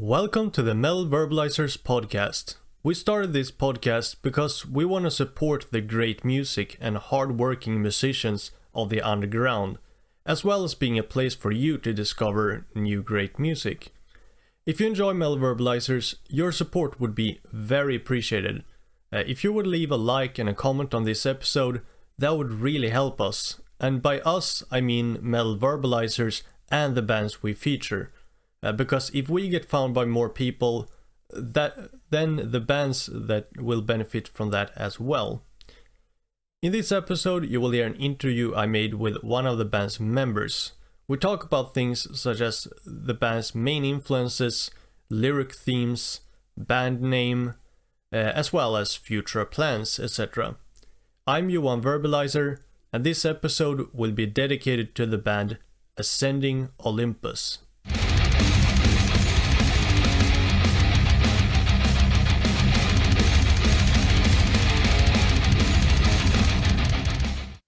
Welcome to the Verbalizers podcast. We started this podcast because we want to support the great music and hard-working musicians of the underground, as well as being a place for you to discover new great music. If you enjoy Verbalizers, your support would be very appreciated. If you would leave a like and a comment on this episode, that would really help us. And by us, I mean Verbalizers and the bands we feature. Because if we get found by more people, then the bands that will benefit from that as well. In this episode, you will hear an interview I made with one of the band's members. We talk about things such as the band's main influences, lyric themes, band name, as well as future plans, etc. I'm Johan Verbalizer, and this episode will be dedicated to the band Ascending Olympus.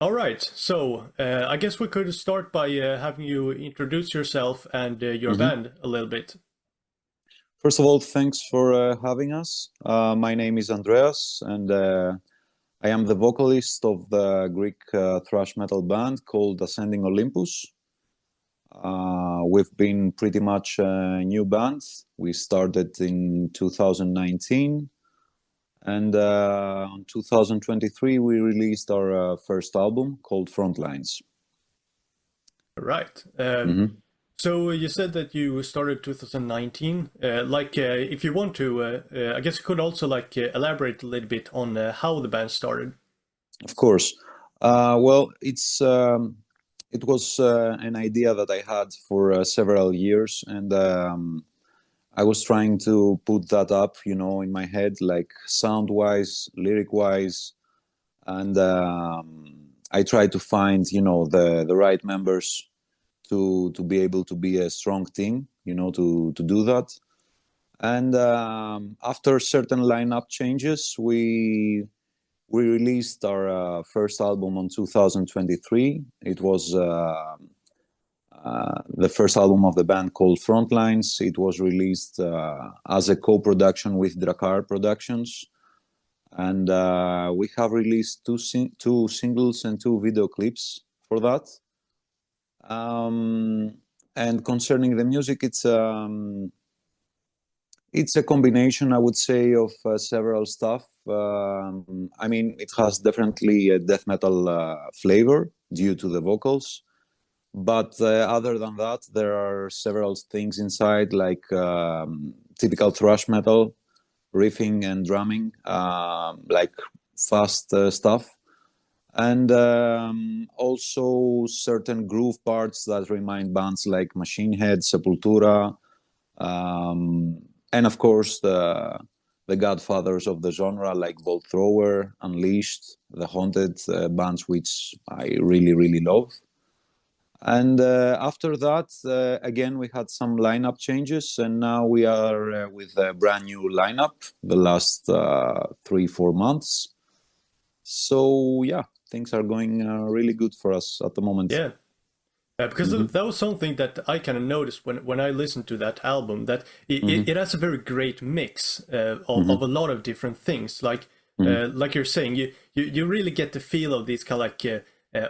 Alright, so I guess we could start by having you introduce yourself and your band a little bit. First of all, thanks for having us. My name is Andreas, and I am the vocalist of the Greek thrash metal band called Ascending Olympus. We've been pretty much a new band. We started in 2019. And in 2023, we released our first album called Frontlines. Right. So you said that you started 2019. If you want to, I guess you could also elaborate a little bit on how the band started. Of course. It was an idea that I had for several years, and I was trying to put that up, in my head, like sound-wise, lyric-wise, and I tried to find, the right members to be able to be a strong team, to do that. And after certain lineup changes, we released our first album on 2023. It was the first album of the band called Frontlines. It was released as a co-production with Drakkar Productions, and we have released two singles and two video clips for that. And concerning the music, it's a combination, I would say, of several stuff. It has definitely a death metal flavor due to the vocals. But other than that, there are several things inside, like typical thrash metal, riffing and drumming, like fast stuff. And also certain groove parts that remind bands like Machine Head, Sepultura, and of course the godfathers of the genre like Bolt Thrower, Unleashed, The Haunted, bands which I really, really love. And after that, again, we had some lineup changes, and now we are with a brand new lineup the last 3-4 months. So, yeah, things are going really good for us at the moment. Yeah, because that was something that I kind of noticed when I listened to that album, that it has a very great mix of a lot of different things. Like you're saying, you really get the feel of these kind of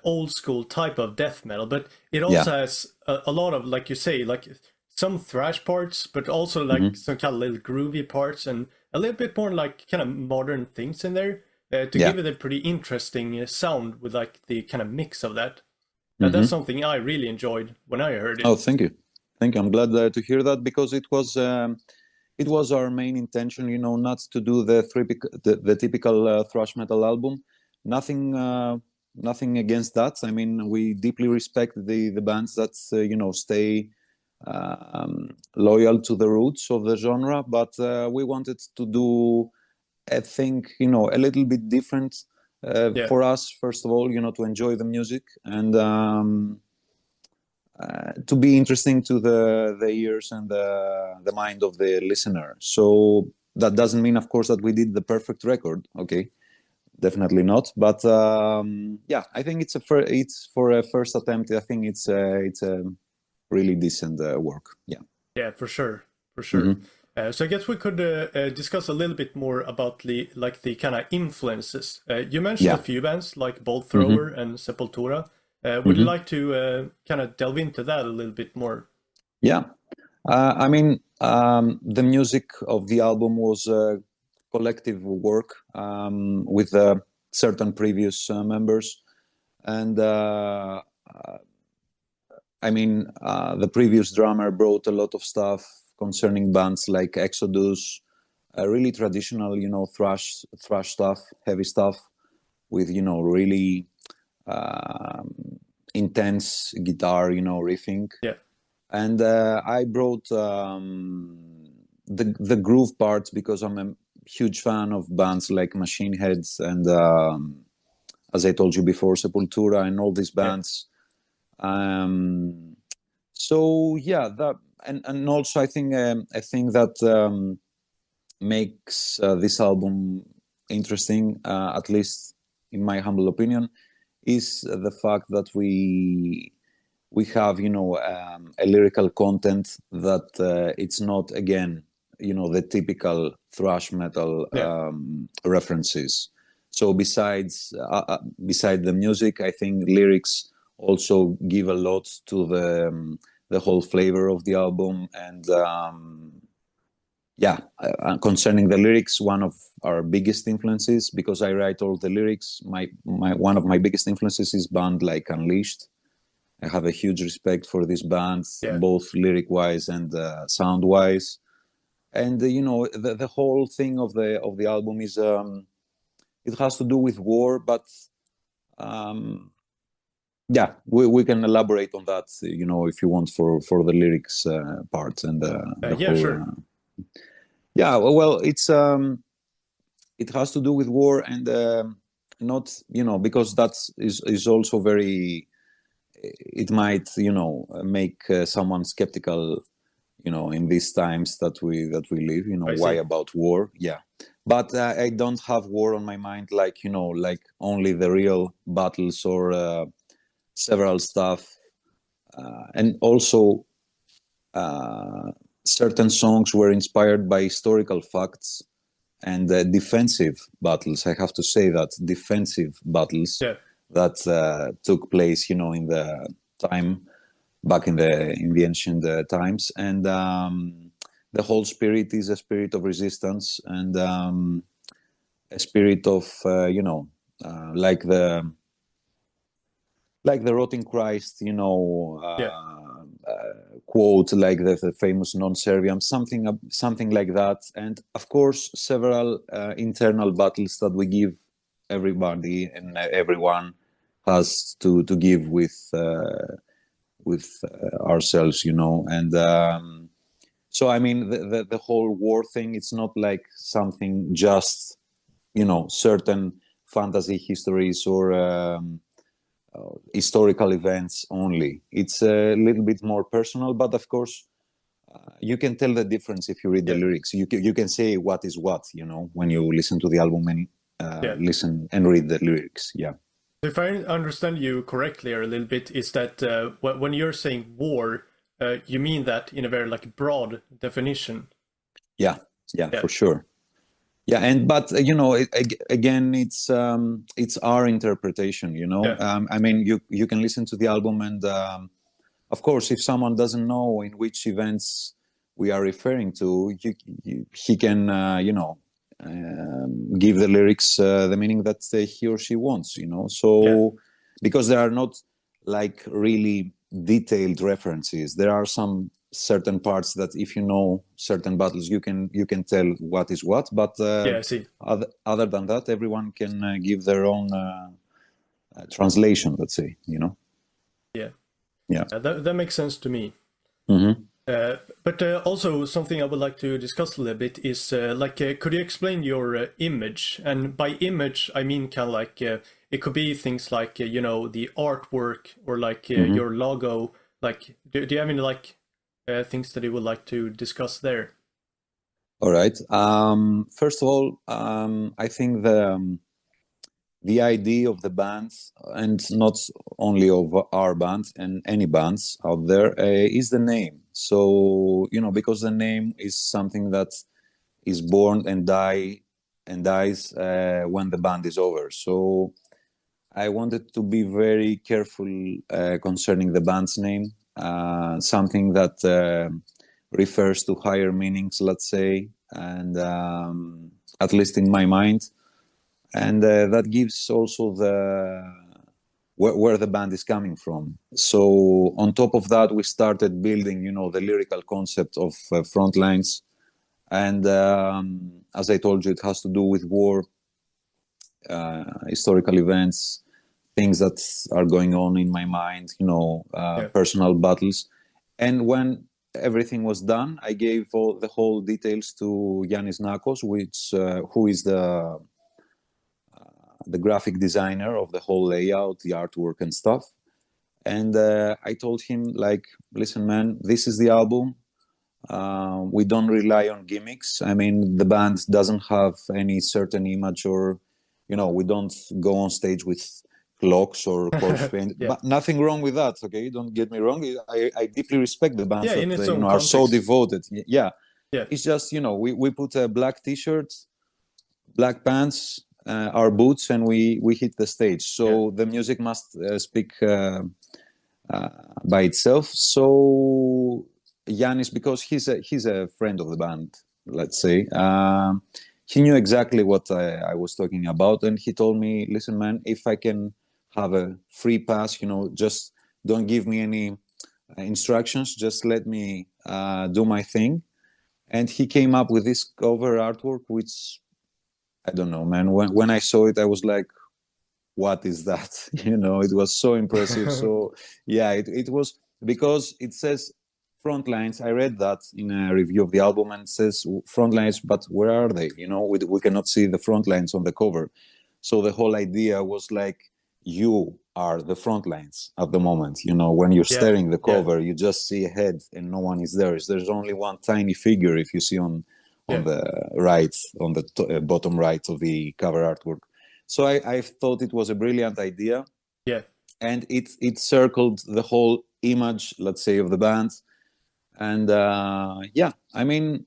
old school type of death metal, but it also has a lot of, like you say, like some thrash parts, but also like some kind of little groovy parts and a little bit more like kind of modern things in there to give it a pretty interesting sound with like the kind of mix of that. That's something I really enjoyed when I heard it. Oh, thank you. I'm glad to hear that, because it was our main intention, not to do the typical thrash metal album. Nothing against that. I mean, we deeply respect the bands that stay loyal to the roots of the genre, but we wanted to do a thing a little bit different for us, first of all, to enjoy the music and to be interesting to the ears and the mind of the listener. So that doesn't mean, of course, that we did the perfect record, okay? Definitely not, but I think it's for a first attempt. I think it's a really decent work. Yeah, for sure. for sure. So I guess we could discuss a little bit more about the kind of influences. You mentioned a few bands like Bolt Thrower and Sepultura. Would you like to kind of delve into that a little bit more? Yeah. I mean, the music of the album was collective work with certain previous members. And I mean, the previous drummer brought a lot of stuff concerning bands like Exodus, really traditional, thrash stuff, heavy stuff with, really intense guitar, riffing. Yeah. And I brought the groove parts because I'm a huge fan of bands like Machine Heads and, as I told you before, Sepultura and all these bands. So yeah, that and also I think that makes this album interesting, at least in my humble opinion, is the fact that we have a lyrical content that it's not again the typical thrash metal references. So besides the music, I think lyrics also give a lot to the whole flavor of the album. And concerning the lyrics, one of our biggest influences, because I write all the lyrics, my one of my biggest influences is band like Unleashed. I have a huge respect for these bands, both lyric wise and sound wise. And the whole thing of the album is it has to do with war, but we can elaborate on that, if you want, for the lyrics part and the whole. Sure. Well, it's it has to do with war and not because that is also very. It might make someone skeptical, in these times that we live. Why about war? Yeah. But I don't have war on my mind, like only the real battles or several stuff, and also certain songs were inspired by historical facts and defensive battles. I have to say that defensive battles that took place, in the time back in the ancient times, and the whole spirit is a spirit of resistance and a spirit of like the rotting Christ, quote, like the famous non serviam, something like that. And of course, several internal battles that we give everybody and everyone has to give with ourselves, and so I mean the whole war thing, it's not like something just certain fantasy histories or historical events only. It's a little bit more personal, but of course you can tell the difference if you read the lyrics. You can say what is what, when you listen to the album and listen and read the lyrics. If I understand you correctly a little bit, is that when you're saying war, you mean that in a very broad definition? Yeah, for sure. But again, it's our interpretation. I mean, you can listen to the album, and of course, if someone doesn't know in which events we are referring to, he can give the lyrics the meaning that he or she wants. So because there are not like really detailed references, there are some certain parts that if you know certain battles you can tell what is what, but I see. Other than that, everyone can give their own translation, let's say. That makes sense to me. But also something I would like to discuss a little bit is could you explain your image? And by image I mean kind of it could be things like the artwork or your logo. Do you have any things that you would like to discuss there? All right. First of all, I think the idea of the band, and not only of our band and any bands out there, is the name. So, because the name is something that is born and dies when the band is over. So I wanted to be very careful concerning the band's name, something that refers to higher meanings, let's say, and at least in my mind. And that gives also where the band is coming from. So on top of that, we started building, the lyrical concept of Frontlines. And as I told you, it has to do with war, historical events, things that are going on in my mind, personal battles. And when everything was done, I gave the whole details to Yanis Nakos, who is the graphic designer of the whole layout, the artwork and stuff. And I told him, like, listen, man, this is the album. We don't rely on gimmicks. I mean, the band doesn't have any certain image, or, we don't go on stage with clocks or corpse paint. Yeah. But nothing wrong with that, okay? Don't get me wrong. I deeply respect the bands in that its own are so context. devoted. Yeah. Yeah. It's just, we put a black t-shirt, black pants, our boots, and we hit the stage. So the music must speak by itself. So Yanis, because he's a friend of the band, let's say, he knew exactly what I was talking about, and he told me, listen, man, if I can have a free pass, just don't give me any instructions, just let me do my thing. And he came up with this cover artwork, which, I don't know, man, when I saw it, I was like, what is that? It was so impressive. So yeah, it was, because it says Frontlines. I read that in a review of the album, and it says Frontlines, but where are they? We cannot see the front lines on the cover. So the whole idea was like, you are the front lines at the moment. When you're staring the cover, you just see a head and no one is there. There's only one tiny figure, if you see on the right, on the bottom right of the cover artwork. So I thought it was a brilliant idea. Yeah. And it circled the whole image, let's say, of the band. And I mean,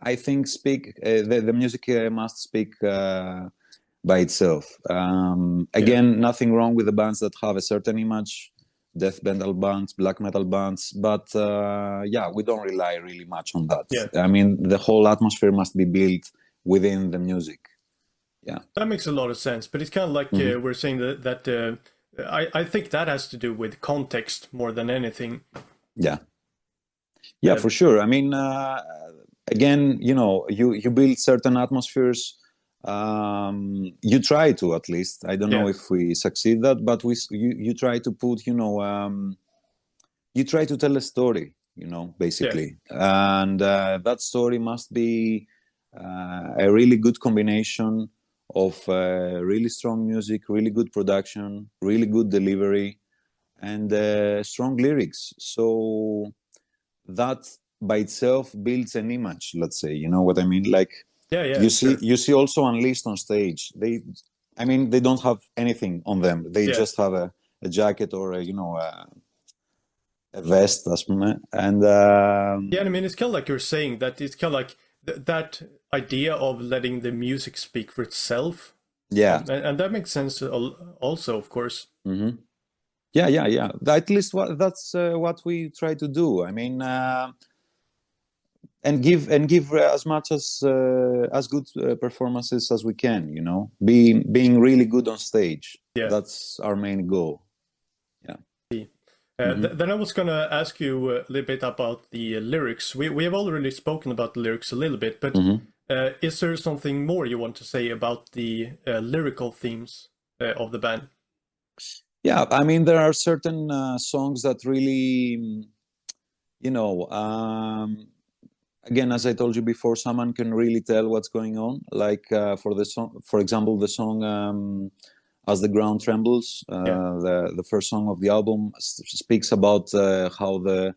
I think the music must speak by itself. Again, nothing wrong with the bands that have a certain image, death metal bands, black metal bands, but we don't rely really much on that. I mean, the whole atmosphere must be built within the music. Yeah, that makes a lot of sense. But it's kind of like we're saying that I think that has to do with context more than anything. Yeah, for sure. I mean, again, you build certain atmospheres. You try to, at least. I don't know if we succeed that, but you try to put, you try to tell a story, basically, and that story must be a really good combination of really strong music, really good production, really good delivery, and strong lyrics. So that by itself builds an image, let's say. You know what I mean? Like, you see also Unleashed on stage. They don't have anything on them. They just have a jacket or a vest, and I mean, it's kind of like you're saying that it's kind of like that idea of letting the music speak for itself. And that makes sense also, of course. Mm-hmm. Yeah. At least that's what we try to do. I mean, and give as much as good performances as we can. Being really good on stage. That's our main goal. Then I was going to ask you a little bit about the lyrics. We have already spoken about the lyrics a little bit, but is there something more you want to say about the lyrical themes of the band? Yeah, I mean, there are certain songs that really, again, as I told you before, someone can really tell what's going on. Like for example, the song "As the Ground Trembles," the first song of the album, speaks about how the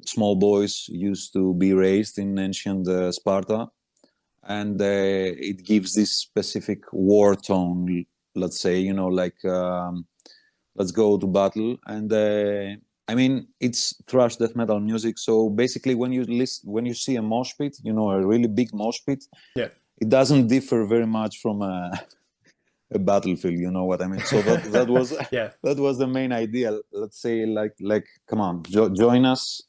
small boys used to be raised in ancient Sparta, and it gives this specific war tone, let's say, you know, like let's go to battle. And I mean, it's thrash death metal music, so basically when you see a mosh pit, you know, a really big mosh pit, Yeah. it doesn't differ very much from a battlefield, you know what I mean? So that was Yeah. that was the main idea. Let's say, like come on, join us,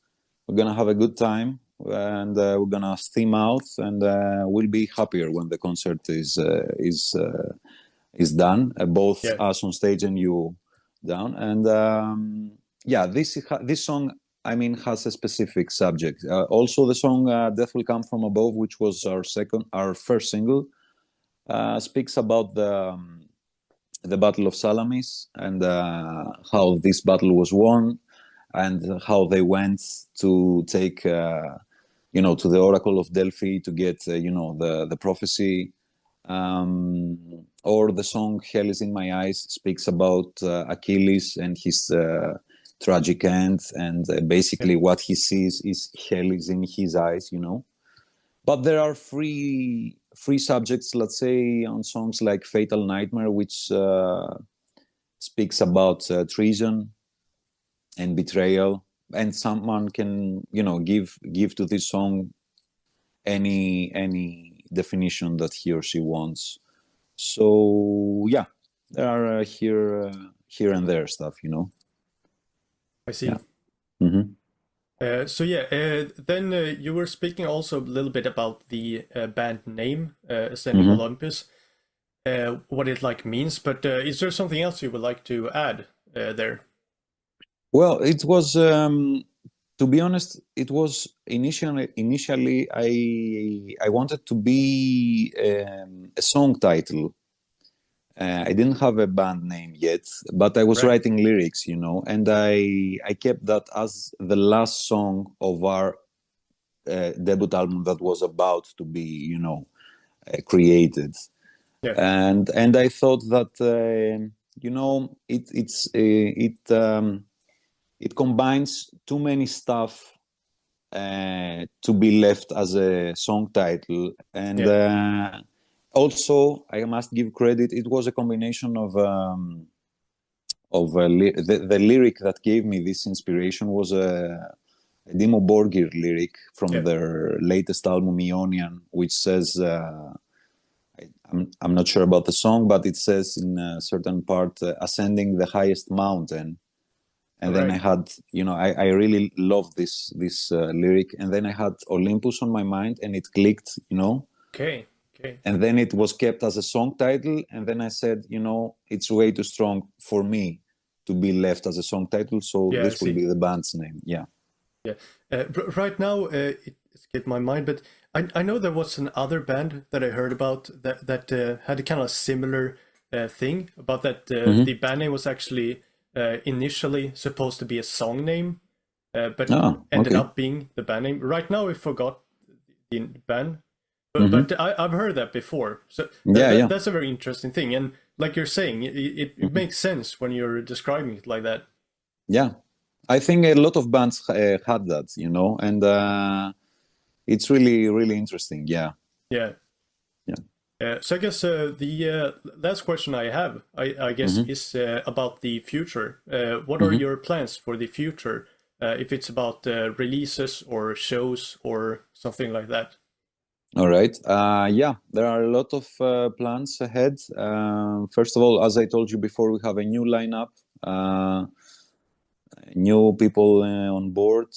we're gonna have a good time, and we're gonna steam out, and we'll be happier when the concert is done, both Yeah. us on stage and you down. And yeah, this song, I mean, has a specific subject. Also the song Death Will Come From Above, which was our first single, speaks about the Battle of Salamis, and how this battle was won, and how they went to take you know, to the Oracle of Delphi to get you know, the prophecy. Or the song Hell Is In My Eyes speaks about Achilles and his tragic end, and basically what he sees is hell is in his eyes, you know. But there are free subjects, let's say, on songs like Fatal Nightmare, which speaks about treason and betrayal, and someone can, you know, give to this song any definition that he or she wants. So yeah, there are here and there stuff, you know. I see. Yeah. Mm-hmm. So yeah, then you were speaking also a little bit about the band name, Ascending Mm-hmm. Olympus, what it like means. But is there something else you would like to add there? Well, it was to be honest, it was initially I wanted to be a song title. I didn't have a band name yet, but I was Right. writing lyrics, you know, and I kept that as the last song of our debut album that was about to be, you know, created. Yeah. And I thought that you know, it combines too many stuff to be left as a song title. And Yeah. also, I must give credit, it was a combination of the lyric that gave me this inspiration was a Dimmu Borgir lyric from Yeah. their latest album Ionian, which says I'm not sure about the song, but it says in a certain part, ascending the highest mountain. And then I Right. had, you know, I really loved this lyric, and then I had Olympus on my mind, and it clicked, you know. Okay. Okay. And then it was kept as a song title, and then I said, you know, it's way too strong for me to be left as a song title, so Yeah, I this will see. be the band's name. Yeah. Yeah. Right now, it escaped my mind, but I know there was another band that I heard about that had a kind of similar thing about that the Mm-hmm. band name was actually initially supposed to be a song name, but Oh, ended okay. up being the band name. Right now, I forgot the band, Mm-hmm. but I've heard that before. So Yeah, yeah. that's a very interesting thing, and like you're saying, it Mm-hmm. makes sense when you're describing it like that. Yeah. I think a lot of bands had that, you know, and it's really, really interesting. Yeah. Yeah. Yeah. So I guess the last question I have, I guess, Mm-hmm. is about the future. What are Mm-hmm. your plans for the future? If it's about releases or shows or something like that. All right. Yeah, there are a lot of plans ahead. First of all, as I told you before, we have a new lineup, new people on board.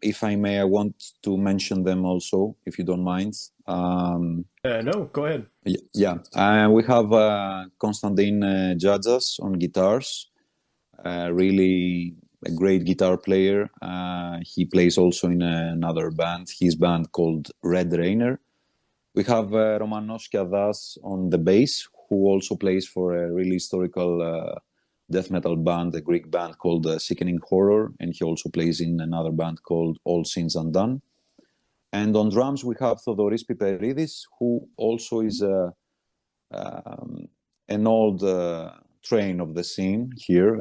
If I may, I want to mention them also, if you don't mind. No, go ahead. Yeah, we have Konstantin Jajas on guitars, really a great guitar player. He plays also in another band, his band called Red Rainer. We have Romanos Kiadas on the bass, who also plays for a really historical death metal band, a Greek band called Sickening Horror, and he also plays in another band called All Sins Undone. And on drums, we have Thodoris Piperidis, who also is an old train of the scene here.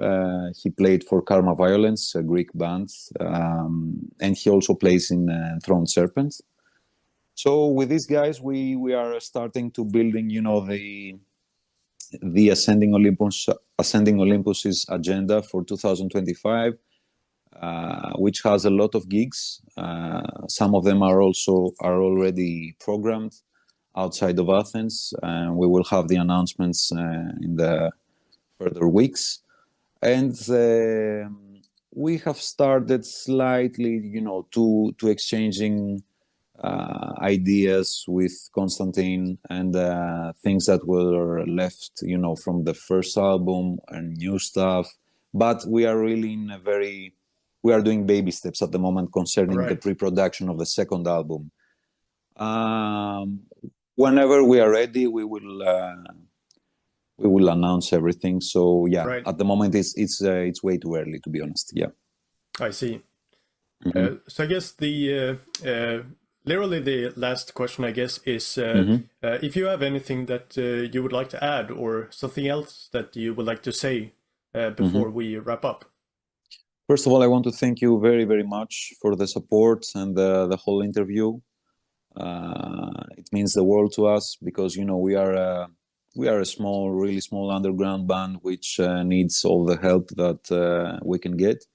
He played for Karma Violence, a Greek band, and he also plays in Throne Serpent. So with these guys, we are starting to building, the Ascending Olympus's agenda for 2025, which has a lot of gigs. Some of them are already programmed outside of Athens, and we will have the announcements in the further weeks. And we have started slightly, to exchanging ideas with Konstantin and things that were left, from the first album and new stuff. But we are really we are doing baby steps at the moment concerning the pre-production of the second album. Whenever we are ready, we will announce everything. So yeah, at the moment it's way too early, to be honest. Yeah, I see. So I guess the literally the last question, I guess, is if you have anything that you would like to add or something else that you would like to say before we wrap up. First of all, I want to thank you very, very much for the support and the whole interview. It means the world to us because we are a really small underground band which needs all the help that we can get.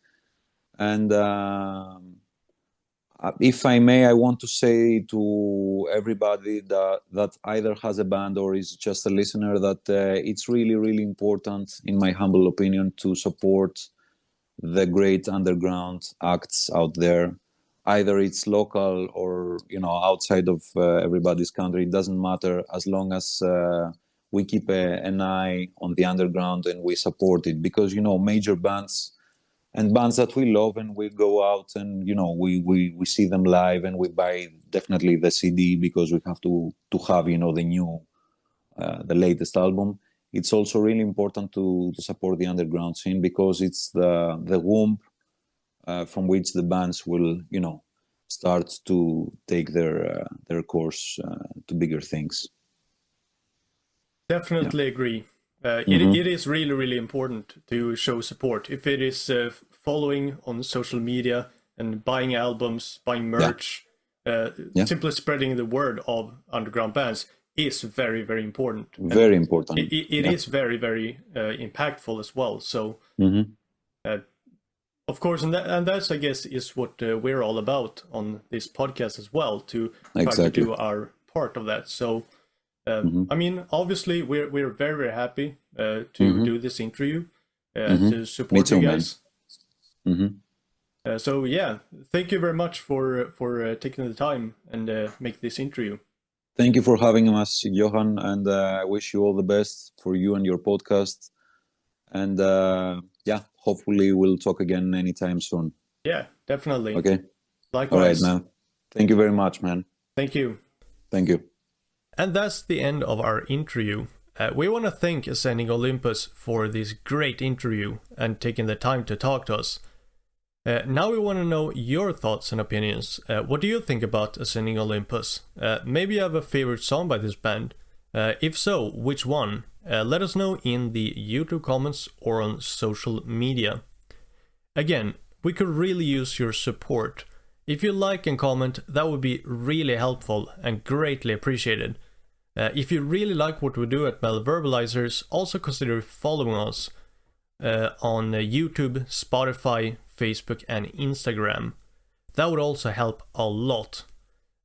And if I may, I want to say to everybody that either has a band or is just a listener that it's really, really important, in my humble opinion, to support the great underground acts out there. Either it's local or outside of everybody's country. It doesn't matter, as long as we keep an eye on the underground and we support it, because major bands and bands that we love, and we go out and we see them live, and we buy definitely the CD because we have to have the latest album. It's also really important to support the underground scene, because it's the womb from which the bands will start to take their course to bigger things. Definitely agree. It is really, really important to show support. If it is following on social media and buying albums, buying merch, simply spreading the word of underground bands is very, very important. Very important. It is very, very impactful as well. So, of course, and that's, I guess, is what we're all about on this podcast as well, to try to do our part of that. So, I mean, obviously, we're very, very happy to do this interview, to support you guys. So yeah, thank you very much for taking the time and make this interview. Thank you for having us, Johan, and I wish you all the best for you and your podcast. And hopefully we'll talk again anytime soon. Yeah, definitely. Okay. Likewise. All right, man. Thank you very much, man. Thank you. Thank you. And that's the end of our interview. We want to thank Ascending Olympus for this great interview and taking the time to talk to us. Now we want to know your thoughts and opinions. What do you think about Ascending Olympus? Maybe you have a favorite song by this band. If so, which one? Let us know in the YouTube comments or on social media. Again, we could really use your support. If you like and comment, that would be really helpful and greatly appreciated. If you really like what we do at Verbalizers, also consider following us on YouTube, Spotify, Facebook and Instagram. That would also help a lot.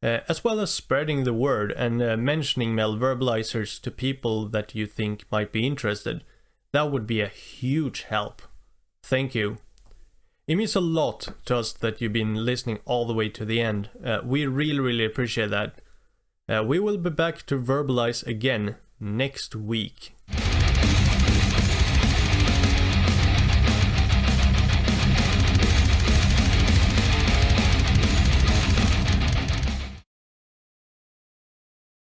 As well as spreading the word and mentioning Verbalizers to people that you think might be interested. That would be a huge help. Thank you. It means a lot to us that you've been listening all the way to the end. We really, really appreciate that. We will be back to Verbalize again next week.